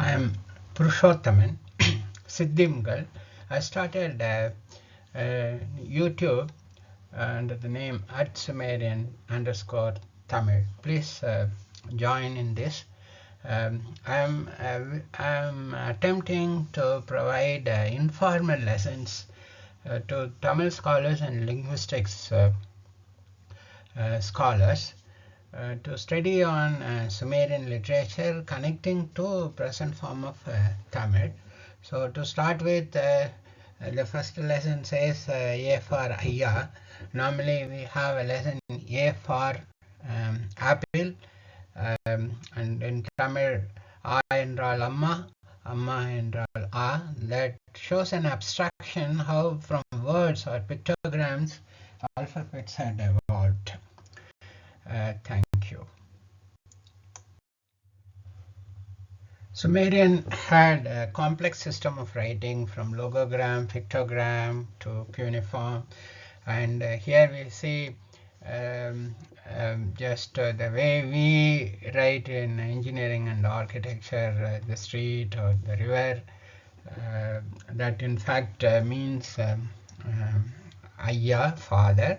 I am Purushothaman Siddhimgal. I started YouTube under the name @Sumerian _ Tamil. Please join in this. I'm attempting to provide informal lessons to Tamil scholars and linguistics scholars to study on Sumerian literature connecting to present form of Tamil. So to start with, the first lesson says A for Ayya. Normally we have a lesson A for apple, and in Tamil A என்றால் அம்மா, அம்மா என்றால் ஆ. That shows an abstraction how from words or pictograms alphabets had evolved. Thank you. Sumerian had a complex system of writing from logogram, pictogram to cuneiform, and here we see just the way we write in engineering and architecture, the street or the river, that in fact means Ayya, father,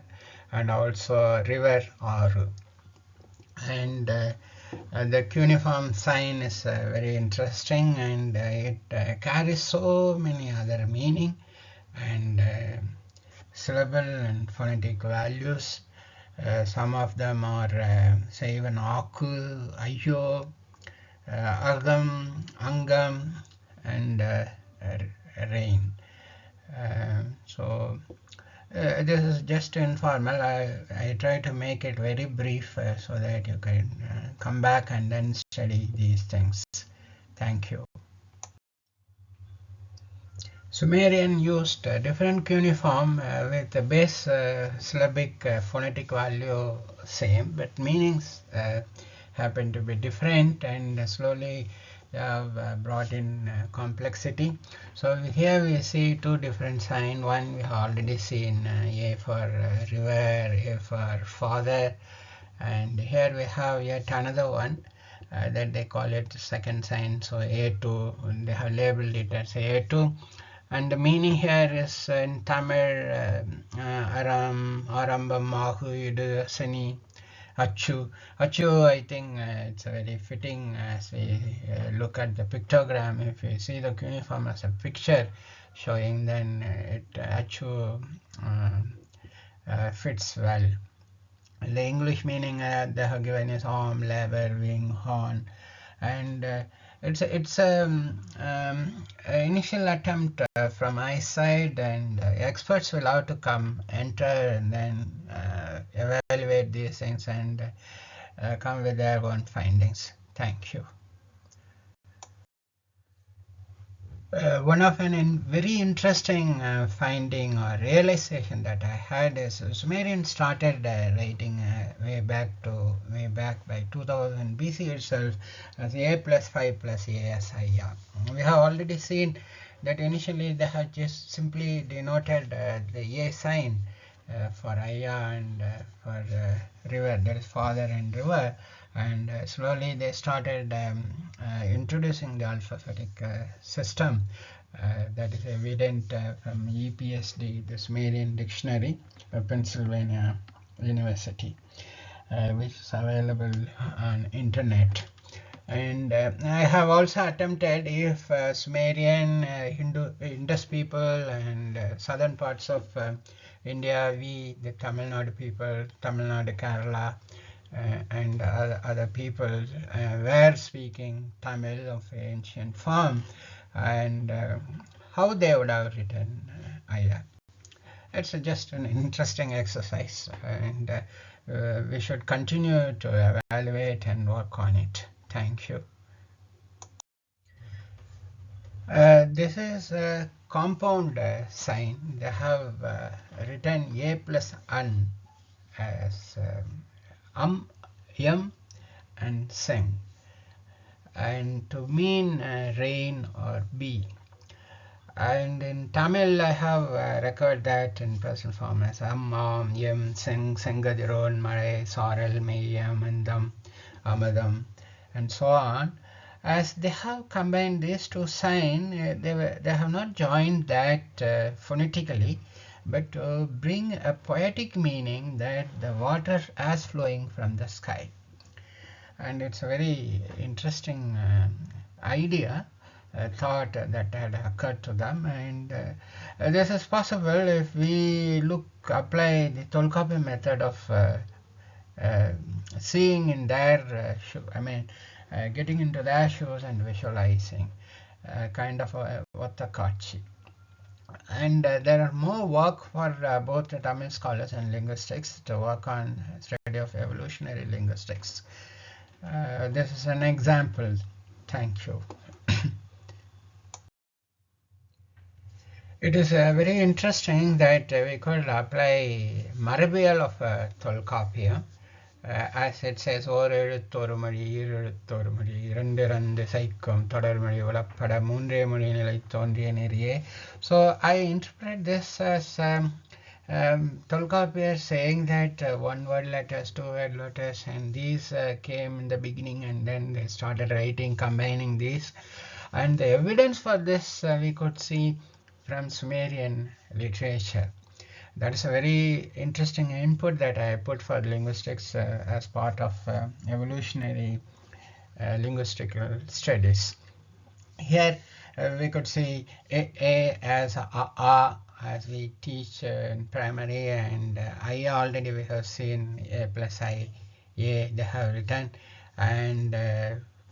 and also river Aru. And the cuneiform sign is very interesting, and it carries so many other meaning and syllable and phonetic values. Some of them are say even Aku, Ayyo, Agam, Angam, and rain. So this is just informal. I try to make it very brief so that you can come back and then study these things. Thank you. Sumerian used different cuneiform with the base syllabic phonetic value same, but meanings happen to be different, and slowly have brought in complexity. So here we see two different signs. One we have already seen, A for river, A for father, and here we have yet another one that they call it second sign. So A2, they have labeled it as A2, and the meaning here is in Tamil Aram, Arambam, Mahu, Idu, Sani, Achu. Achu, I think it's a very fitting as we look at the pictogram. If you see the cuneiform as a picture showing, then Achu fits well. The English meaning they have given is arm, lever, wing, horn, and it's initial attempt from my side, and experts will have to come, enter, and then evaluate these things and come with their own findings. Thank you. One of an very interesting finding or realization that I had is Sumerian started writing way back by 2000 BC itself as A plus 5 plus A as Ayya. We have already seen that initially they had just simply denoted the A sign for Ayya and for river, that is father and river, and slowly they started introducing the alphabetic system that is evident from EPSD, the Sumerian Dictionary of Pennsylvania University, which is available on internet. And I have also attempted if Sumerian, Indus people and southern parts of India, we, the Tamil Nadu people, Tamil Nadu, Kerala, and other people were speaking Tamil of ancient form, and how they would have written Ayya. It's just an interesting exercise, and we should continue to evaluate and work on it. Thank you. This is a compound sign. They have written A plus an as yam and seng, and to mean rain or bee. And in Tamil I have record that in present form as am, yam, seng, sengadiron, mare, sorel, meyam, andam, amadam, and so on. as they have combined these two signs, they have not joined that phonetically, but bring a poetic meaning that the water as flowing from the sky. And it's a very interesting idea, thought that had occurred to them, and this is possible if we apply the Tolkapi method of seeing in their getting into their shoes and visualizing, kind of a Vatakachi. And there are more work for both the Tamil scholars and linguistics to work on study of evolutionary linguistics. This is an example. Thank you. It is very interesting that we could apply Marabial of Tolkapia. As it says, ஓர் எழுத்தொரு மொழி ஈரெழுத்தொரு மொழி இரண்டு இரண்டு சைக்கும் தொடர்மொழி உளப்பட மூன்றே மொழி நிலை தோன்றிய நெறியே. So I interpret this as Tolkappir saying that one word letters, two word letters, and these came in the beginning, and then they started writing, combining these. And the evidence for this we could see from Sumerian literature. That is a very interesting input that I put for linguistics as part of evolutionary linguistical studies. Here we could see a as a as we teach in primary, and I already we have seen a plus I, a they have written, and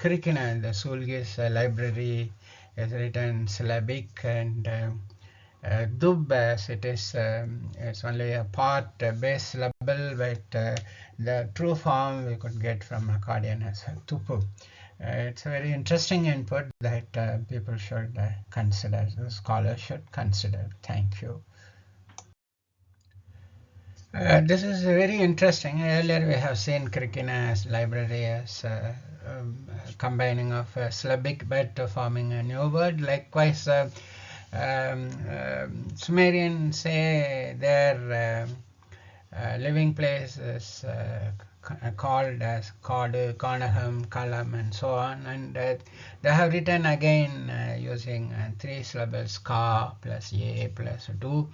Kirikina, the Sulgis library is written syllabic, and Dub, as it is, it's only a part base syllable, but the true form we could get from accordion as Tupu. It's a very interesting input that people should consider, the scholars should consider. Thank you. This is very interesting. Earlier we have seen Kirikina's library as combining of syllabic but forming a new word. Likewise, Sumerian say their living place is called as Kadu, Kanaham, Kalam, and so on, and they have written again using 3 syllables Ka plus A plus Du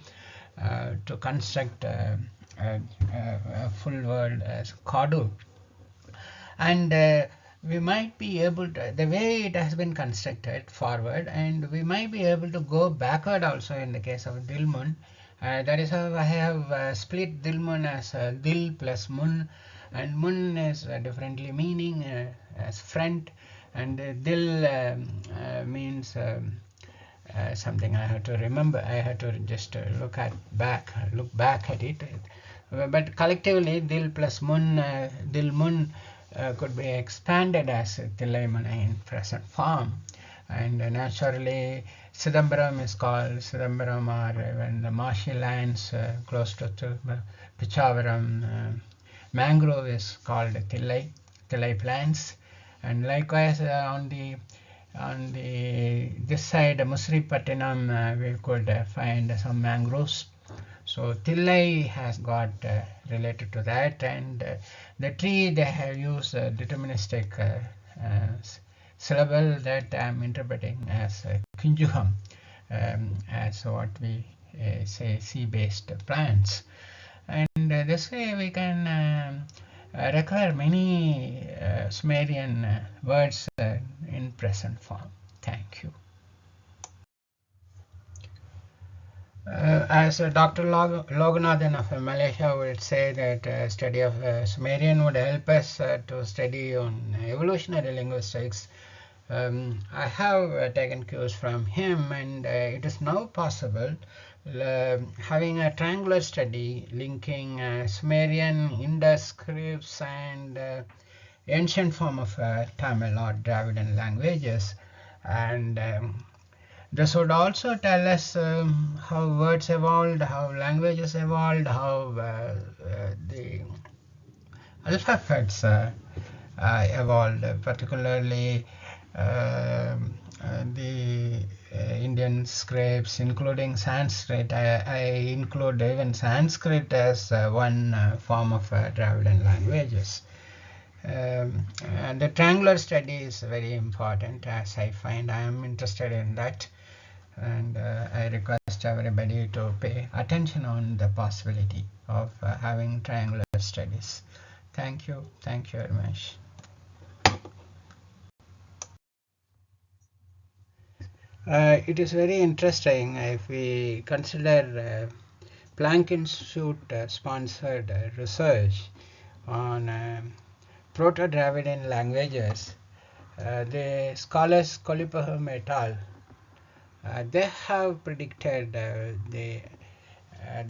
to construct a full word as Kadu. And we might be able to, the way it has been constructed forward, and we might be able to go backward also in the case of Dilmun. That is how I have split Dilmun as Dil plus Mun, and Mun is differently meaning as front, and Dil means something I have to remember. I have to just look back at it. But collectively, Dil plus Mun, Dil Mun could be expanded as Tilaimana in present form. And naturally, Sidambaram is called Sidambaram, or even the marshy lands close to Pichavaram. Mangrove is called Tilai plants. And likewise, on this side, Musripattinam, we could find some mangroves. So Tilai has got related to that, and the tree they have used a deterministic syllable that I am interpreting as Kinjuham, as what we say sea-based plants. And this way we can require many Sumerian words in present form. Thank you. As Dr. Loganathan of Malaysia would say that study of Sumerian would help us to study on evolutionary linguistics. I have taken cues from him, and it is now possible having a triangular study linking Sumerian, Indus scripts, and ancient form of Tamil or Dravidian languages. And this would also tell us how words evolved, how languages evolved, how the alphabets evolved, particularly the Indian scripts, including Sanskrit. I include even Sanskrit as one form of Dravidian languages. And the triangular study is very important, as I find. I am interested in that, and I request everybody to pay attention on the possibility of having triangular studies. Thank you very much. It is very interesting if we consider Planck Institute sponsored research on Proto-Dravidian languages. The scholars Kolipaham et al. They have predicted the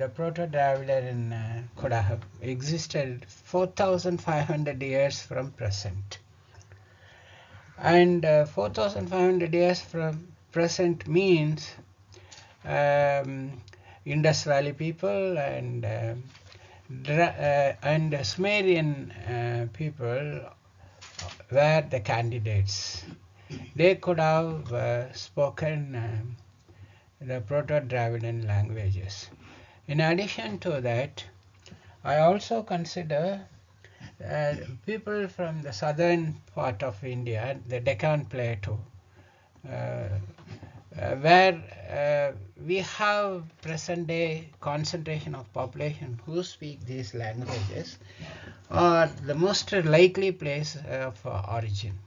Proto-Dravidian could have existed 4,500 years from present. And 4,500 years from present means Indus Valley people and Sumerian people were the candidates. They could have spoken the Proto-Dravidian languages. In addition to that, I also consider people from the southern part of India, the Deccan Plateau, where we have present day concentration of population who speak these languages, are the most likely place of origin.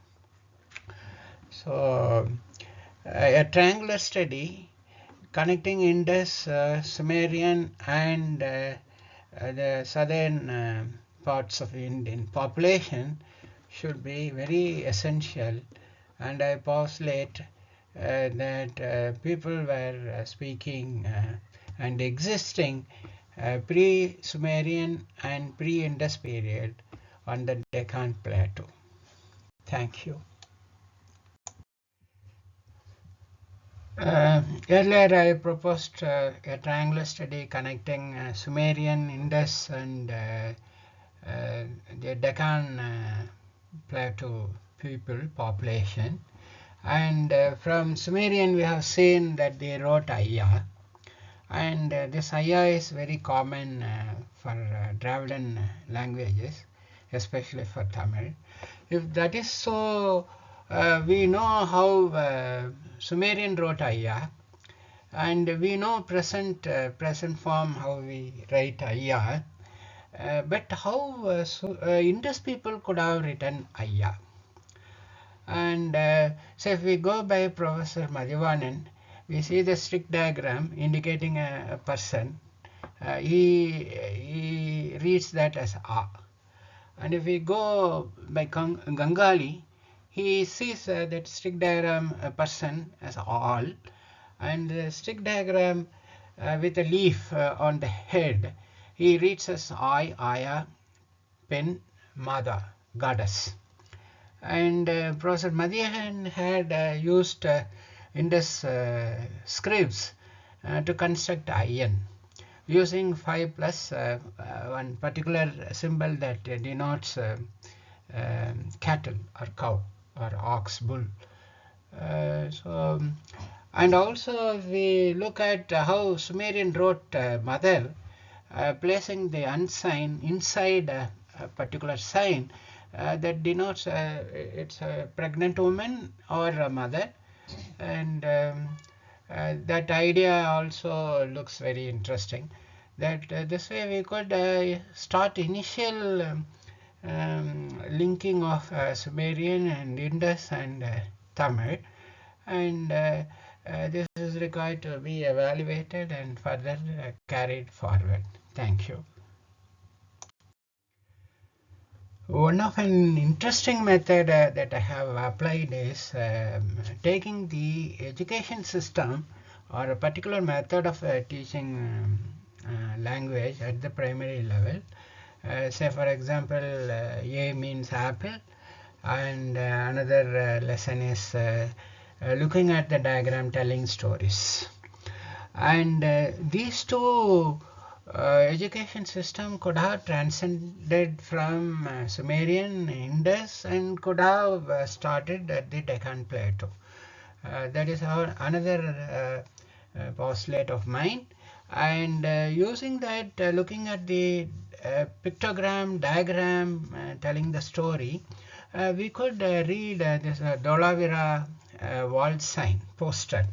So a triangular study connecting Indus, Sumerian and the southern parts of Indian population should be very essential, and I postulate that people were speaking and existing pre-Sumerian and pre-Indus period on the Deccan Plateau. Thank you. Earlier I proposed a triangular study connecting Sumerian, Indus and the Deccan Plateau people population, and from Sumerian we have seen that they wrote Ayya, and this Ayya is very common for Dravidian languages, especially for Tamil. If that is so, we know how Sumerian wrote Ayya, and we know present form how we write Ayya, but how Indus people could have written Ayya. And so if we go by Professor Madhivanan, we see the stick diagram indicating a person. He reads that as A. And if we go by Gangali, he sees that stick diagram a person as all, and the stick diagram with a leaf on the head, he reads as I, Aya, Pen, Mada, goddess. And Professor Madhivanan had used Indus scripts to construct iron using 5 plus one particular symbol that denotes cattle or cow or ox, bull. And also if we look at how Sumerian wrote mother, placing the unsign inside a particular sign that denotes it's a pregnant woman or a mother, and that idea also looks very interesting, that this way we could start initial linking of Sumerian and Indus and Tamil, and this is required to be evaluated and further carried forward. Thank you. One of an interesting method that I have applied is taking the education system or a particular method of teaching language at the primary level. Say for example, A means apple, and another lesson is looking at the diagram telling stories. And these two education system could have transcended from Sumerian, Indus, and could have started at the Deccan Plateau. That is another postulate of mine. And using that, looking at the pictogram, diagram telling the story, we could read this Dolavira wall sign poster.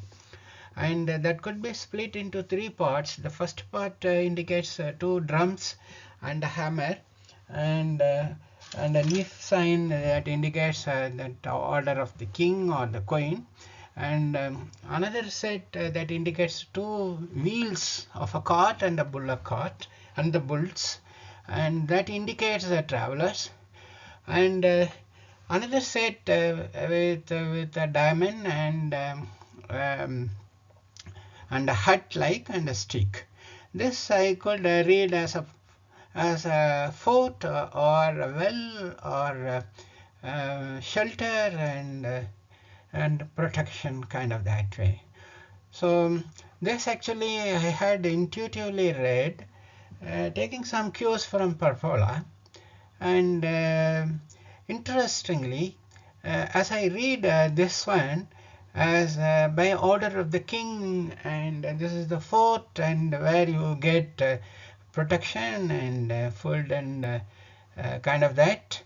And that could be split into three parts. The first part indicates two drums and a hammer, and a leaf sign that indicates that order of the king or the queen, and another set that indicates two wheels of a cart and a bullock cart and the bulls, and that indicates the travelers, and another set with a diamond and a hut like and a stick. This I could read as a fort or a well or shelter and protection, kind of that way. So this actually I had intuitively read, taking some cues from Parpola, and interestingly, as I read this one as by order of the king, and this is the fort and where you get protection and food and kind of that,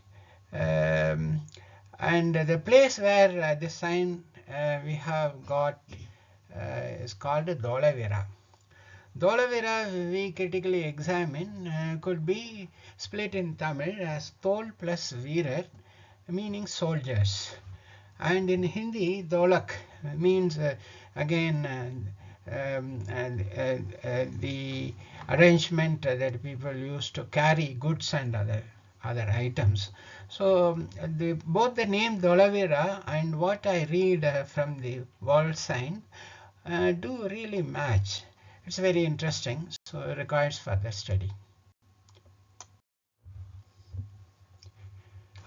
and the place where this sign we have got is called Dolavira. Dolavira we critically examine could be split in Tamil as Tol plus Veerar, meaning soldiers, and in Hindi Dolak means again the arrangement that people use to carry goods and other items. So both the name Dolavira and what I read from the wall sign do really match. It's very interesting, so it requires further study.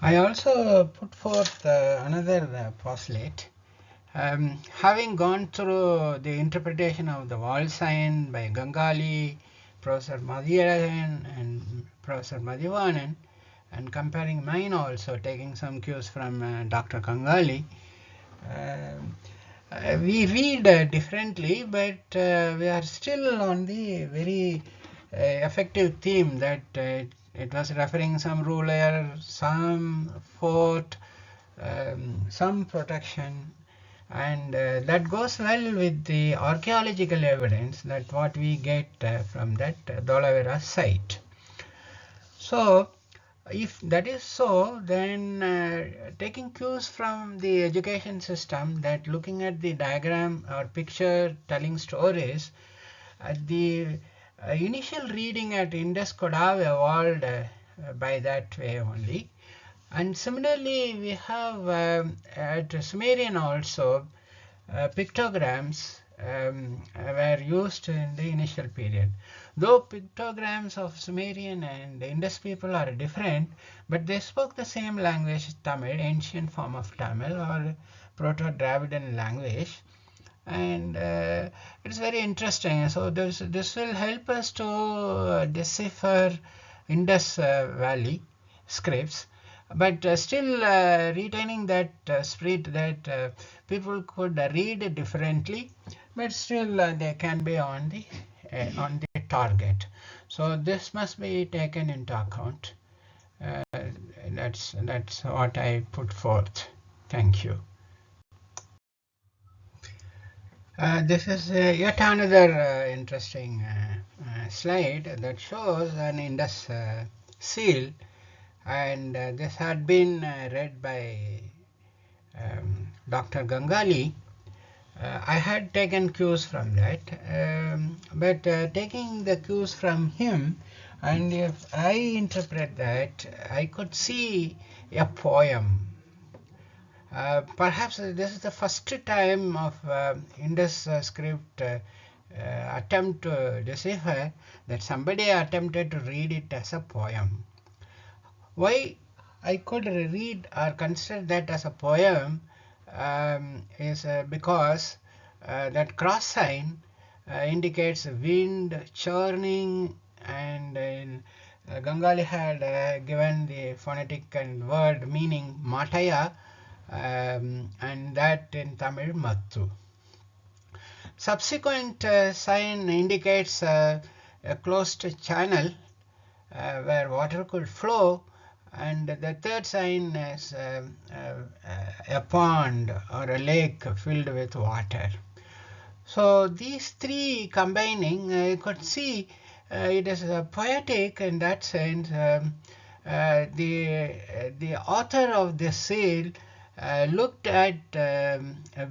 I also put forth another postulate. Having gone through the interpretation of the wall sign by Gangali, Professor Madhirajan and Professor Madhivanan, and comparing mine also, taking some cues from Dr. Gangali, we read differently, but we are still on the very effective theme that it was referring some ruler, some fort, some protection, and that goes well with the archaeological evidence that what we get from that Dolavira site. So if that is so, then taking cues from the education system, that looking at the diagram or picture telling stories, the initial reading at Indus could have evolved by that way only. And similarly, we have at Sumerian also pictograms were used in the initial period. Though pictograms of Sumerian and Indus people are different, but they spoke the same language, Tamil, ancient form of Tamil or Proto-Dravidian language. And it's very interesting. So this will help us to decipher Indus Valley scripts, but still retaining that spirit that people could read differently, but still they can be on the target. So this must be taken into account. That's what I put forth. Thank you. This is yet another interesting slide that shows an Indus seal, and this had been read by Dr. Gangali. I had taken cues from that, but taking the cues from him, and if I interpret that, I could see a poem. Perhaps this is the first time of Indus script attempt to decipher, that somebody attempted to read it as a poem. Why I could read or consider that as a poem is because that cross sign indicates wind churning, and Gangali had given the phonetic and word meaning mataya, and that in Tamil mattu. Subsequent sign indicates a closed channel, where water could flow, and the third sign is a pond or a lake filled with water. So these three combining, you could see it is poetic in that sense. The author of this seal looked at a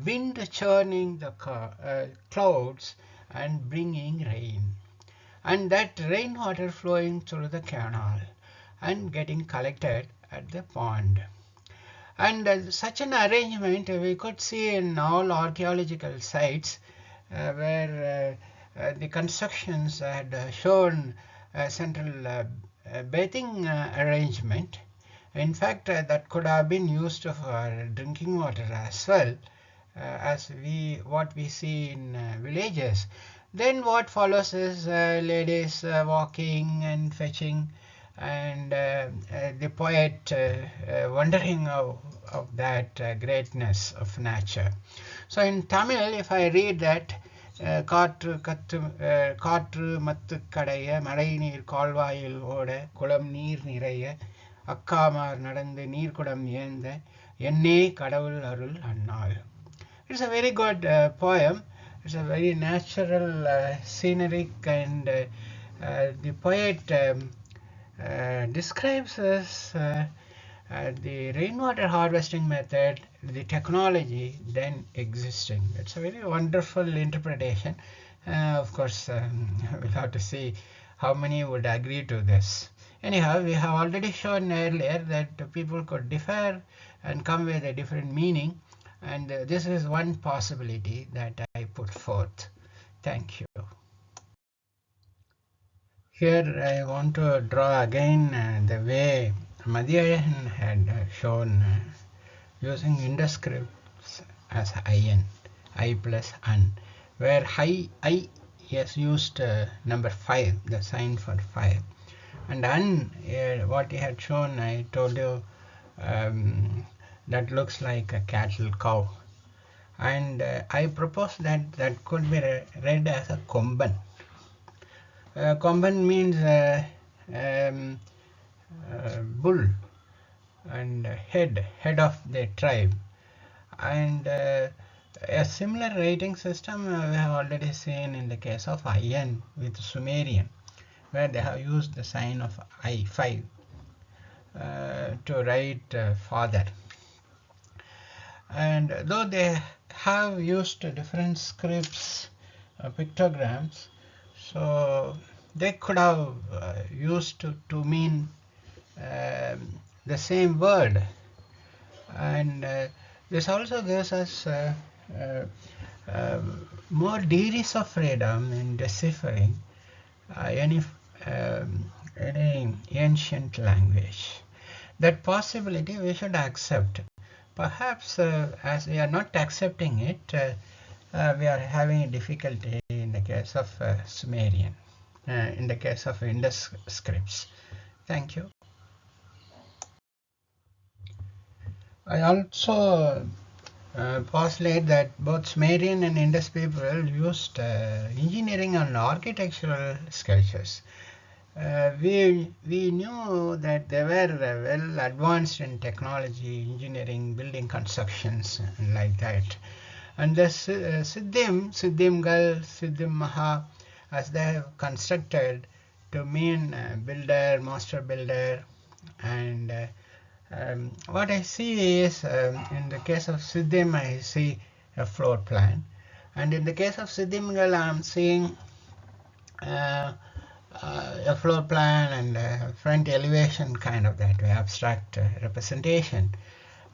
wind churning the clouds and bringing rain, and that rainwater flowing through the canal and getting collected at the pond. And such an arrangement we could see in all archaeological sites where the constructions had shown a central bathing arrangement. In fact, that could have been used for drinking water as well, as what we see in villages. Then what follows is ladies walking and fetching, and the poet wondering of that greatness of nature. So in Tamil, if I read that, காற்று கத்து காற்று மத்து கடைய மழை நீர் கால்வாயில் ஓட குளம் நீர் நிறைய அக்காமார் நடந்து நீர்க்குடம் ஏந்த என்னே கடவுள் அருள் அன்னாள். It's a very good poem. It's a very natural, scenic, and the poet describes us the rainwater harvesting method, the technology then existing. It's a very wonderful interpretation. Of course, we'll have to see how many would agree to this. Anyhow, we have already shown earlier that people could differ and come with a different meaning, and this is one possibility that I put forth. Thank you. Here I want to draw again the way Madhyayan had shown using Indus scripts as IN, I plus an, where I is used number 5, the sign for 5, and an, what he had shown, I told you, that looks like a cattle cow, and I propose that that could be read as a komban. Komban means bull and head of the tribe, and a similar writing system we have already seen in the case of IN with Sumerian, where they have used the sign of I5 to write father. And though they have used different scripts, pictograms, so they could have used to mean the same word, and this also gives us more degrees of freedom in deciphering any ancient language. That possibility we should accept. Perhaps as we are not accepting it, we are having a difficulty in the case of Sumerian, in the case of Indus scripts. Thank you. I also postulate that both Sumerian and Indus people used engineering and architectural sketches. We knew that they were well advanced in technology, engineering, building constructions, and like that. And the Siddhimgal, Siddhim Maha, as they have constructed to mean builder, master builder, and what I see is in the case of Siddhim I see a floor plan, and in the case of Siddhimgal I am seeing a floor plan and a front elevation, kind of that way, abstract representation.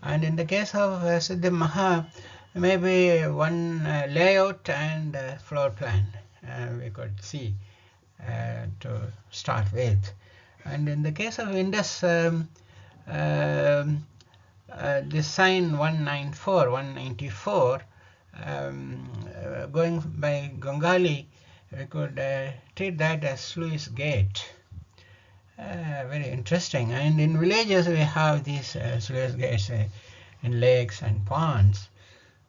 And in the case of Siddhim Maha, maybe one layout and floor plan we could see to start with. And in the case of Indus, the sign 194, going by Bengali, we could treat that as sluice gate. Very interesting. And in villages we have these sluice gates in lakes and ponds,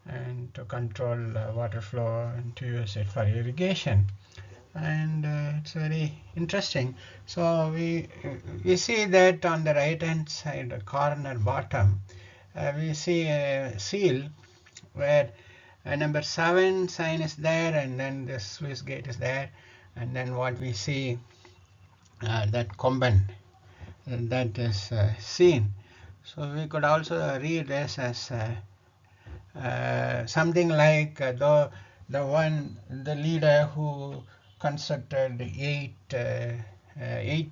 and to control water flow and to use it for irrigation. and it's very interesting. So we see that on the right hand side corner bottom, we see a seal where number 7 sign is there, and then the Swiss gate is there, and then what we see, that Komban, that is seen. So we could also read this as something like the leader who constructed 8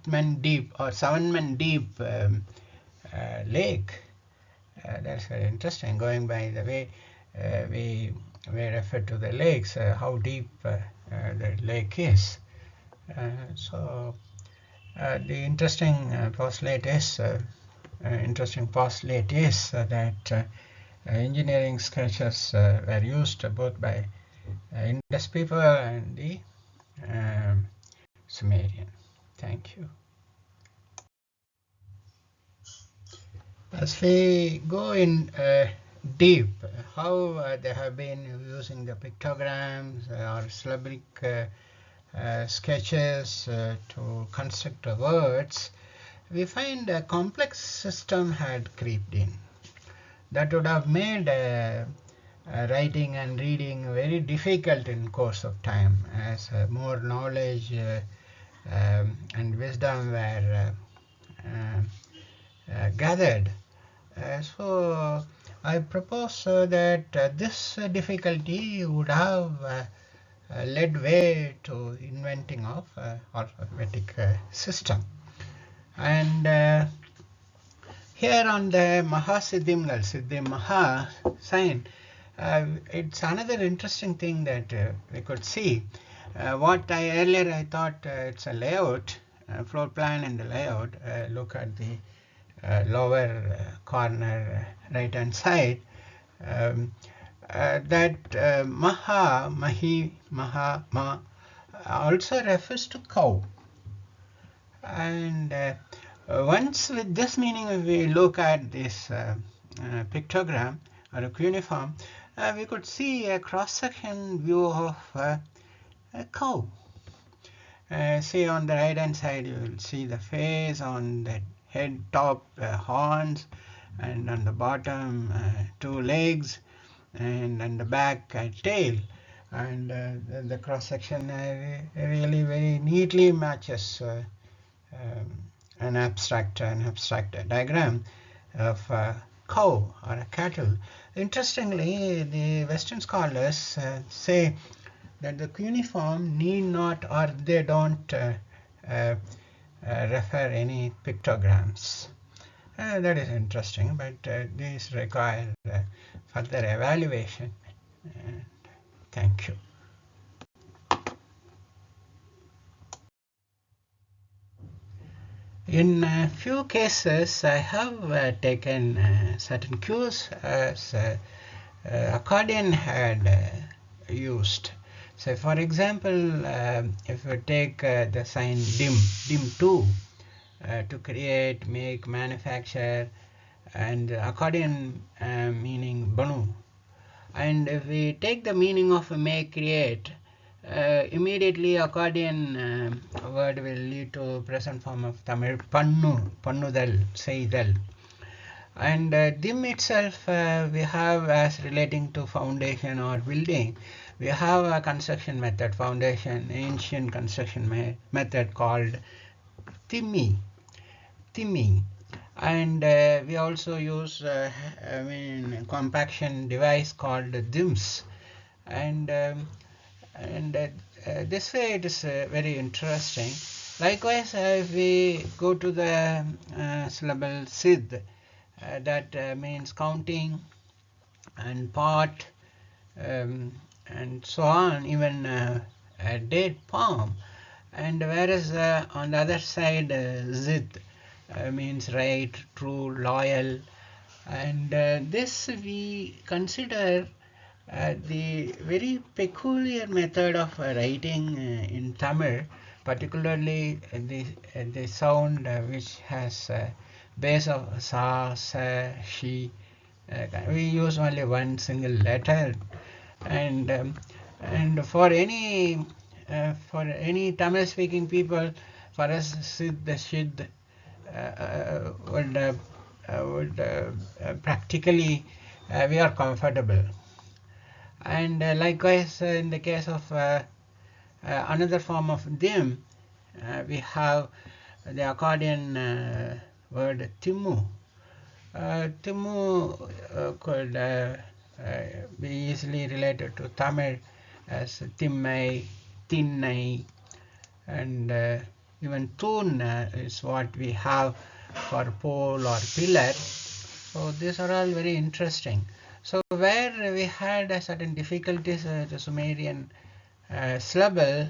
men deep or 7 men deep lake. That's very interesting. Going by the way we refer to the lakes, how deep the lake is. The interesting postulate is that engineering sketches were used both by Indus people and the Sumerian. Thank you. As we go in deep, how they have been using the pictograms or syllabic sketches to construct the words, we find a complex system had creeped in that would have made writing and reading very difficult in course of time, as more knowledge and wisdom were gathered. So I propose that this difficulty would have led way to inventing of alphabetic system. And here on the Mahasiddhimgal, Siddhi Maha sign, it's another interesting thing that we could see. What earlier I thought it's a layout, floor plan and the layout. Look at the lower corner right hand side. That Maha, Mahi, Maha, Ma also refers to cow. And once with this meaning, if we look at this pictogram or a cuneiform, we could see a cross-section view of a cow. See on the right hand side, you will see the face, on the head top horns, and on the bottom 2 legs, and on the back tail. And the cross-section really very neatly matches an abstract diagram of a cow or a cattle. Interestingly, the Western scholars say that the cuneiform need not, or they don't refer any pictograms. That is interesting, but these require further evaluation. Thank you. In a few cases, I have taken certain cues as accordion had used. So, for example, if we take the sign dim 2 to create, make, manufacture, and accordion meaning banu. And if we take the meaning of make, create, immediately accordion word will lead to present form of Tamil pannudal, seidal. And dim itself we have as relating to foundation or building. We have a construction method, foundation, ancient construction method called timmi. And we also use compaction device called dims. And this way it is very interesting. Likewise, if we go to the syllable sid, that means counting and pot, and so on, even a date palm. And whereas on the other side, zid means right, true, loyal. And this we consider the very peculiar method of writing in Tamil, particularly the sound which has base of sa, sa, she. We use only one single letter, and for any for any Tamil speaking people, for us Siddh, Shid would practically we are comfortable. And likewise in the case of another form of dim, we have the accordion word Timmu. Timmu could be easily related to Tamil as Timmai, Tinnai, and even Tun is what we have for pole or pillar. So these are all very interesting. So where we had certain difficulties with the Sumerian syllable,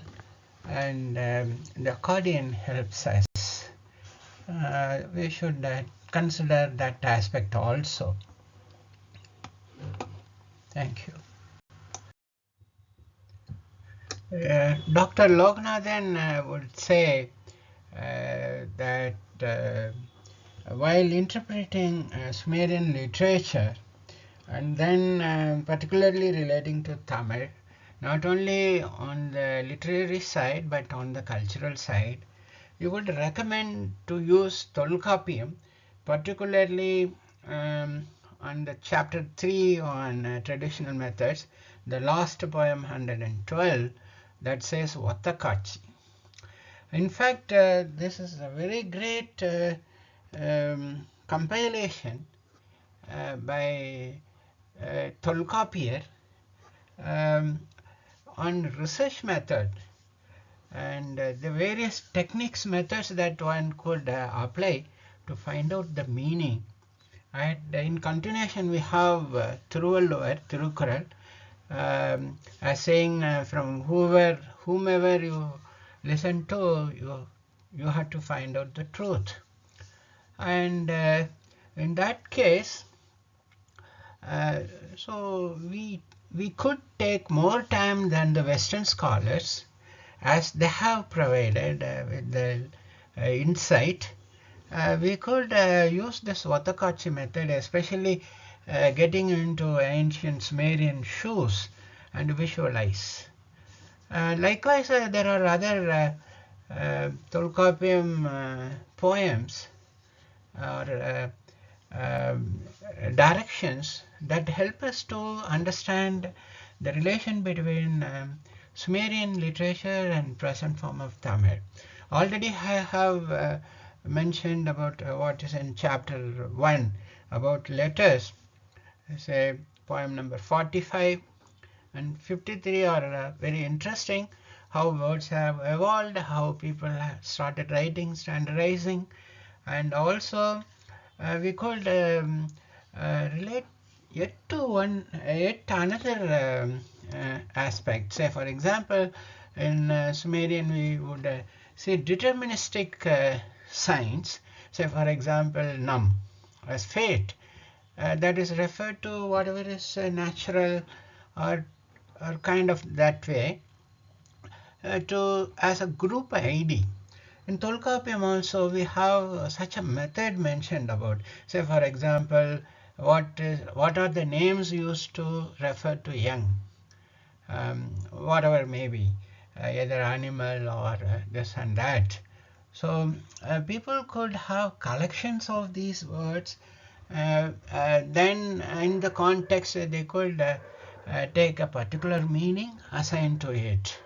and the accordion helps us. We should consider that aspect also. Thank you. Dr. Loganathan would say that while interpreting Sumerian literature, and then particularly relating to Tamil, not only on the literary side but on the cultural side, you would recommend to use Tolkappiyam, particularly on the chapter 3 on traditional methods, the last poem 112 that says Vattakachi. In fact, this is a very great compilation by Tolkappiyar on research method and the various techniques, methods that one could apply to find out the meaning. And in continuation we have Thirukkural, as saying from whomever you listen to, you have to find out the truth. And in that case, so we could take more time than the Western scholars, as they have provided with the insight. We could use this Vattakachi method, especially getting into ancient Sumerian shoes and visualize. Likewise, there are other Tolkappiyam poems or directions that help us to understand the relation between Sumerian literature and present form of Tamil. Already I have mentioned about what is in chapter 1 about letters. Say poem number 45 and 53 are very interesting, how words have evolved, how people have started writing, standardizing, and also we could relate yet another aspect. Say for example, in Sumerian we would see deterministic signs. Say for example, Nam as fate, that is referred to whatever is natural or kind of that way, to as a group ID. In Tolkappiyam also we have such a method mentioned about. Say for example, what are the names used to refer to young, whatever may be, either animal or this and that. So people could have collections of these words, then in the context they could take a particular meaning assigned to it.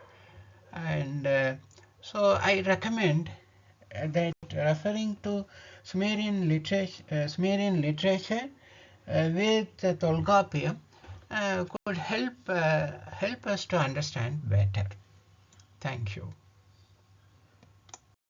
And so I recommend that referring to Sumerian literature with Tolkappiyam could help us to understand better. Thank you.